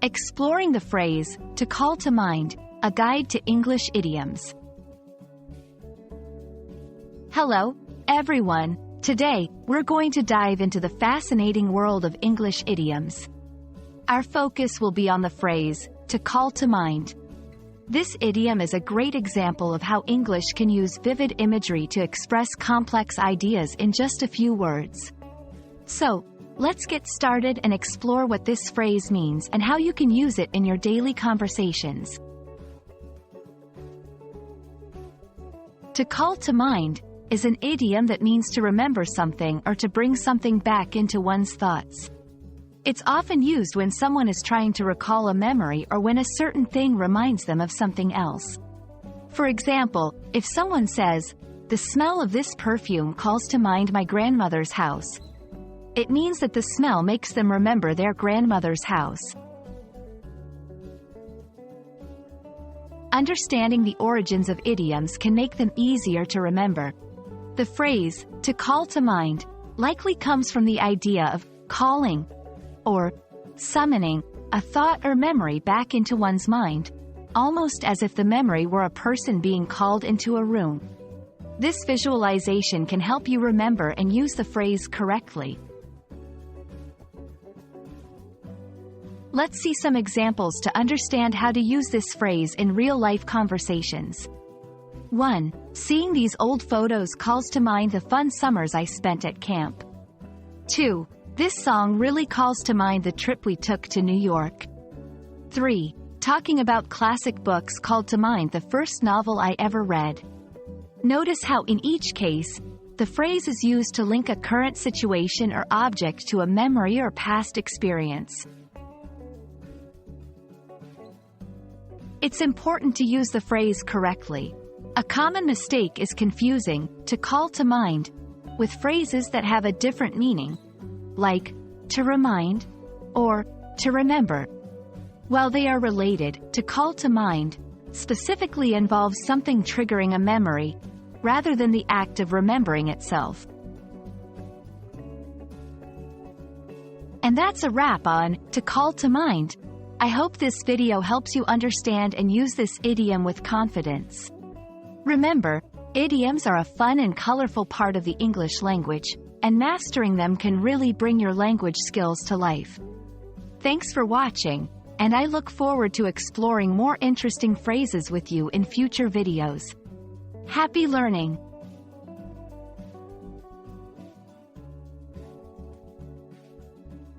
Exploring the phrase, to call to mind, a guide to English idioms. Hello, everyone. Today, we're going to dive into the fascinating world of English idioms. Our focus will be on the phrase, to call to mind. This idiom is a great example of how English can use vivid imagery to express complex ideas in just a few words. So, let's get started and explore what this phrase means and how you can use it in your daily conversations. To call to mind is an idiom that means to remember something or to bring something back into one's thoughts. It's often used when someone is trying to recall a memory or when a certain thing reminds them of something else. For example, if someone says, "The smell of this perfume calls to mind my grandmother's house," it means that the smell makes them remember their grandmother's house. Understanding the origins of idioms can make them easier to remember. The phrase, to call to mind, likely comes from the idea of calling or summoning a thought or memory back into one's mind, almost as if the memory were a person being called into a room. This visualization can help you remember and use the phrase correctly. Let's see some examples to understand how to use this phrase in real-life conversations. 1. Seeing these old photos calls to mind the fun summers I spent at camp. 2. This song really calls to mind the trip we took to New York. 3. Talking about classic books called to mind the first novel I ever read. Notice how in each case, the phrase is used to link a current situation or object to a memory or past experience. It's important to use the phrase correctly. A common mistake is confusing to call to mind with phrases that have a different meaning, like to remind or to remember. While they are related, to call to mind specifically involves something triggering a memory rather than the act of remembering itself. And that's a wrap on to call to mind. I hope this video helps you understand and use this idiom with confidence. Remember, idioms are a fun and colorful part of the English language, and mastering them can really bring your language skills to life. Thanks for watching, and I look forward to exploring more interesting phrases with you in future videos. Happy learning!